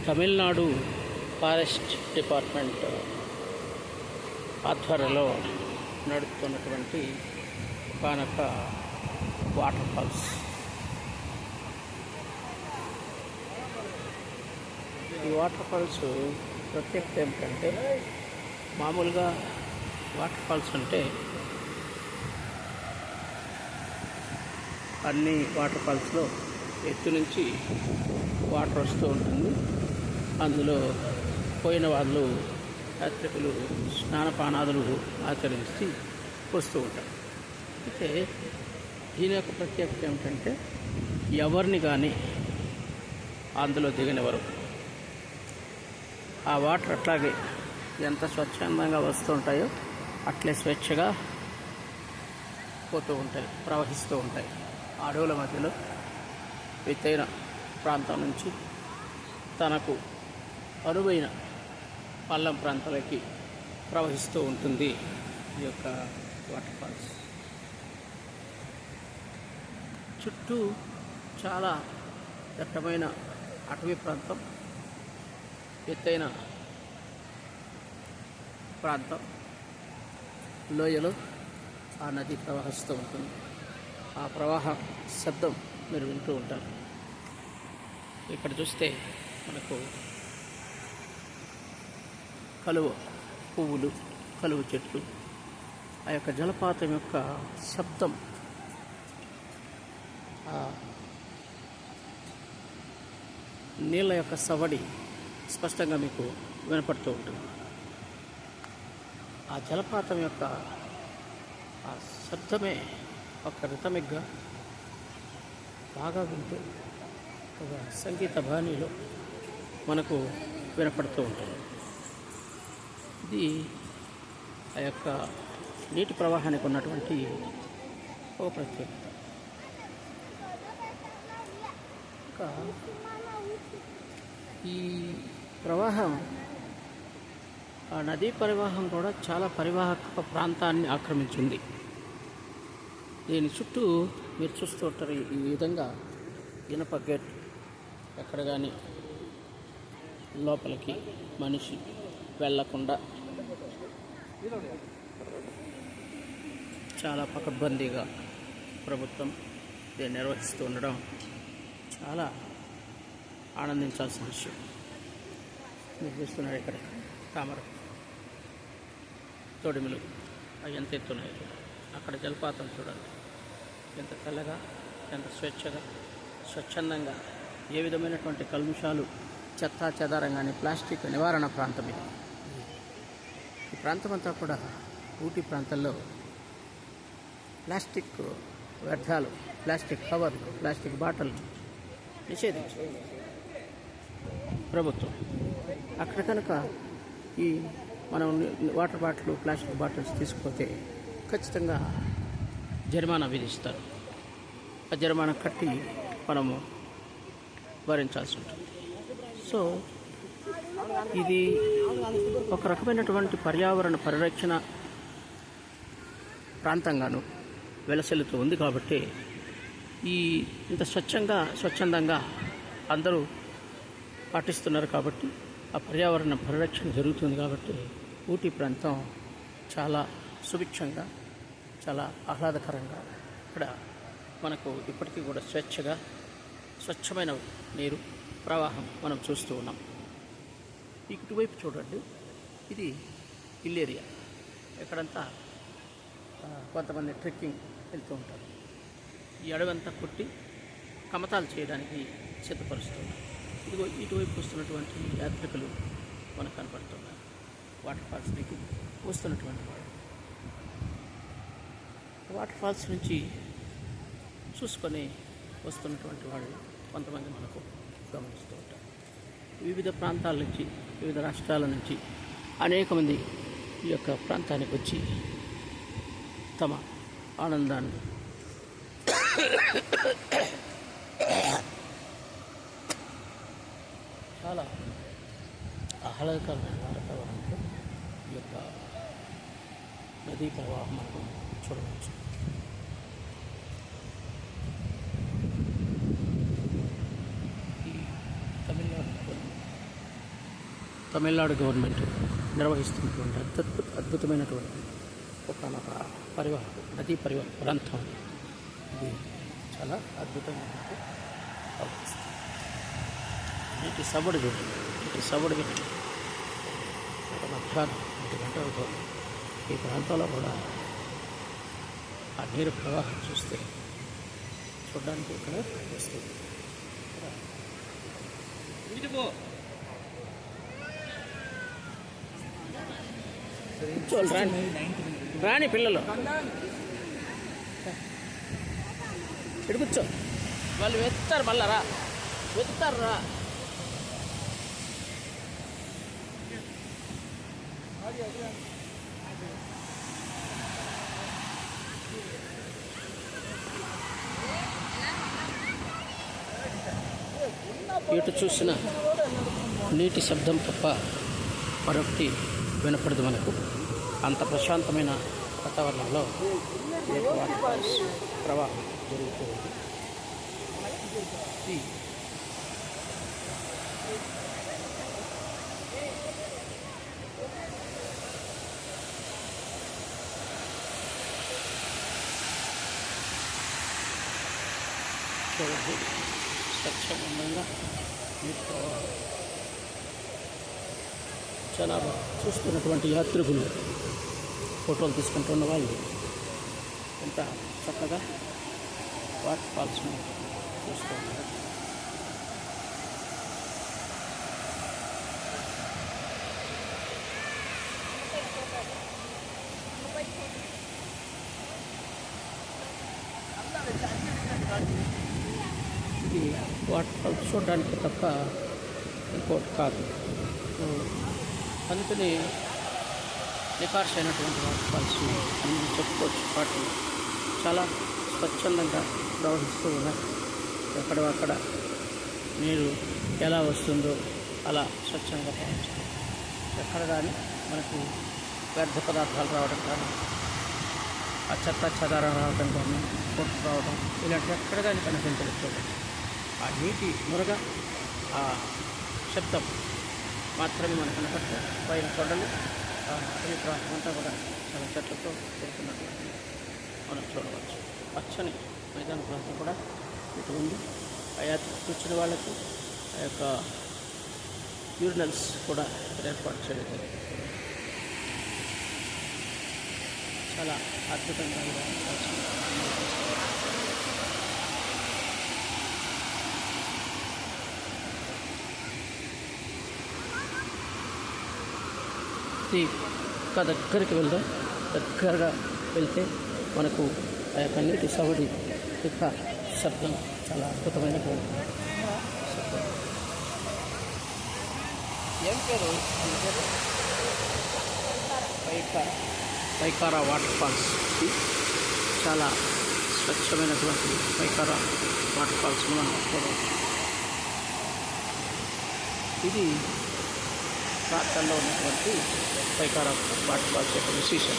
Tamil Nadu forest department ఆధ్వర్యంలో నడుపుతున్నటువంటి ఒకనొక water falls. ఈ వాటర్ ఫాల్స్ ప్రత్యేకత ఏమిటంటే, మామూలుగా వాటర్ ఫాల్స్ అంటే అన్ని వాటర్ ఫాల్స్లో ఎత్తు నుంచి వాటర్ వస్తూ ఉంటుంది. అందులో పోయిన వాళ్ళు యాత్రికులు స్నానపానాదులు ఆచరించి వస్తూ ఉంటారు. అయితే దీని యొక్క ప్రత్యేకత ఏమిటంటే, ఎవరిని కానీ అందులో దిగనివ్వరు. ఆ వాటర్ అట్లాగే ఎంత స్వచ్ఛందంగా వస్తూ ఉంటాయో అట్లే స్వేచ్ఛగా పోతూ ఉంటాయి, ప్రవహిస్తూ ఉంటాయి. అడవుల మధ్యలో ఎత్తైన ప్రాంతం నుంచి తనకు అనువైన పల్లం ప్రాంతాలకి ప్రవహిస్తూ ఉంటుంది ఈ యొక్క వాటర్ ఫాల్స్. చుట్టూ చాలా దట్టమైన అటవీ ప్రాంతం, ఎత్తైన ప్రాంతం, లోయలో ఆ నది ప్రవహిస్తూ ఉంటుంది. ఆ ప్రవాహ శబ్దం మీరు వింటూ ఉంటారు. ఇక్కడ చూస్తే మనకు కలువ పువ్వులు, కలువ చెట్లు, ఆ యొక్క జలపాతం యొక్క శబ్దం, నీళ్ళ యొక్క సవడి స్పష్టంగా మీకు వినపడుతూ ఉంటుంది. ఆ జలపాతం యొక్క ఆ శబ్దమే ఒక రిథమిక్గా బాగా వింటూ ఒక సంగీత బాణీలో మనకు వినపడుతూ ఉంటుంది. ఇది ఆ యొక్క నీటి ప్రవాహానికి ఉన్నటువంటి ఒక ప్రత్యేకత. ఇంకా ఈ ప్రవాహం, ఆ నదీ పరివాహం కూడా చాలా పరివాహక ప్రాంతాన్ని ఆక్రమించింది. దీని చుట్టూ మీరు చూస్తూ ఉంటారు ఈ విధంగా ఇనప గేట్, ఎక్కడ కానీ లోపలికి మనిషి వెళ్ళకుండా చాలా పకడ్బందీగా ప్రభుత్వం దీన్ని నిర్వహిస్తూ ఉండడం చాలా ఆనందించాల్సిన విషయం. మీరు చూస్తున్నారు ఇక్కడ తామర తోడిములు అవి ఎంత ఎత్తున్నాయి. అక్కడ జలపాతం చూడాలి, ఎంత తెల్లగా, ఎంత స్వేచ్ఛగా, స్వచ్ఛందంగా, ఏ విధమైనటువంటి కల్ముషాలు, చెత్తా చెదారం కానీ ప్లాస్టిక్ నివారణ ప్రాంతం ఇది. ఈ ప్రాంతం అంతా కూడా ఊటీ ప్రాంతంలో ప్లాస్టిక్ వ్యర్థాలు, ప్లాస్టిక్ కవర్లు, ప్లాస్టిక్ బాటిల్ నిషేధించింది ప్రభుత్వం. అక్కడ కనుక ఈ మనం వాటర్ బాటిల్, ప్లాస్టిక్ బాటిల్స్ తీసుకుపోతే ఖచ్చితంగా జరిమానా విధిస్తారు. ఆ జరిమానా కట్టి మనము భరించాల్సి ఉంటుంది. సో ఇది ఒక రకమైనటువంటి పర్యావరణ పరిరక్షణ ప్రాంతంగాను వెలసిల్లుతూ ఉంది. కాబట్టి ఈ ఇంత స్వచ్ఛందంగా అందరూ పాటిస్తున్నారు. కాబట్టి ఆ పర్యావరణ పరిరక్షణ జరుగుతుంది. కాబట్టి ఊటీ ప్రాంతం చాలా సుభిక్షంగా, చాలా ఆహ్లాదకరంగా, ఇక్కడ మనకు ఇప్పటికీ కూడా స్వచ్ఛమైన నీరు ప్రవాహం మనం చూస్తూ ఉన్నాం. ఇటువైపు చూడండి, ఇది హిల్ ఏరియా. ఎక్కడంతా కొంతమంది ట్రెక్కింగ్ వెళ్తూ ఉంటారు. ఈ అడవంతా కొట్టి కమతాలు చేయడానికి సిద్ధపరుస్తున్నారు. ఇదిగో ఇటువైపు వస్తున్నటువంటి యాత్రికులు మనకు కనపడుతున్నారు. వాటర్ ఫాల్స్ దిగి వస్తున్నటువంటి వాళ్ళు వాటర్ ఫాల్స్ నుంచి చూసుకొని వస్తున్నటువంటి వాళ్ళు కొంతమంది మనకు గమనిస్తూ ఉంటారు. వివిధ ప్రాంతాల నుంచి, వివిధ రాష్ట్రాల నుంచి అనేక మంది ఈ యొక్క ప్రాంతానికి వచ్చి తమ ఆనందాన్ని చాలా ఆహ్లాదకరమైన వాతావరణంలో ఈ యొక్క నదీ ప్రవాహం మనం చూడవచ్చు. ఈ తమిళనాడు తమిళనాడు గవర్నమెంట్ నిర్వహిస్తున్నటువంటి అద్భుతమైనటువంటి ఒక నదీ పరివాహ ప్రాంతం. ఇది చాలా అద్భుతమైనటువంటి అవకాశం. నీటి సవ్వడి చూడండి, నీటి సవ్వడి వినండి. ఒక మధ్యాహ్నం 1 గంటల అవుతుంది. ఈ ప్రాంతంలో కూడా ఆ నీరు ప్రవాహం చూస్తే చూడడానికి ఇక్కడ వస్తుంది. రాని పిల్లలు ఇటు కూర్చో, వాళ్ళు వెతుతారు, మళ్ళా రా వెతుతారు రా. ఇటు చూసిన నీటి శబ్దం తప్ప మరొకటి వినపడదు మనకు. అంత ప్రశాంతమైన వాతావరణంలో ప్రవాహం జరుగుతూ ఉంది. చూడండి, స్వచ్ఛందంగా నీటి ప్రవాహం. జనాభా చూస్తున్నటువంటి యాత్రికులు, ఫోటోలు తీసుకుంటున్న వాళ్ళు ఎంత చక్కగా వాటర్ ఫాల్స్ను చూస్తున్నారు. ఇది వాటర్ ఫాల్స్ చూడడానికి తప్ప ఇంకోటి కాదు. అందుకని నికార్స్ అయినటువంటి వాటర్ ఫాల్స్ అని చెప్పుకోవచ్చు. వాటి చాలా స్వచ్ఛందంగా ప్రవహిస్తూ ఉన్నాయి. ఎక్కడక్కడ నీరు ఎలా వస్తుందో అలా స్వచ్ఛంగా ప్రవహిస్తుంది. ఎక్కడ కానీ మనకు వ్యర్థ పదార్థాలు రావడం కానీ, ఆ చెత్త చెదారం రావడం కానీ, కొట్టు రావడం ఇలాంటివి ఎక్కడ కానీ కనిపించలేదు. ఆ నీటి మురగ, ఆ శబ్దం మాత్రమే మనకు కనపడతాయి. పైన కొండలు, ఈ ప్రాంతం అంతా కూడా చాలా చెట్లతో కూడుకున్నటువంటి మనం చూడవచ్చు. పచ్చని మైదాన ప్రాంతం కూడా ఇటు ఉంది. ఆ యాత్రకు కూర్చున్న వాళ్ళకి ఆ యొక్క యూరినల్స్ కూడా ఏర్పాటు చేయడం చాలా అద్భుతంగా ఇంకా దగ్గరికి వెళ్దాం. దగ్గరగా వెళ్తే మనకు ఆ యొక్క నీటి సవడి యొక్క శబ్దం చాలా అద్భుతమైనటువంటి శబ్దం. ఏం పేరు? Pykara water falls. చాలా స్వచ్ఛమైనటువంటి పైకారా వాటర్ ఫాల్స్ను మనం చూడవచ్చు. ఇది ప్రాంతంలో ఉన్నటువంటి పైకారా వాటర్ ఫాల్స్ యొక్క విశేషం.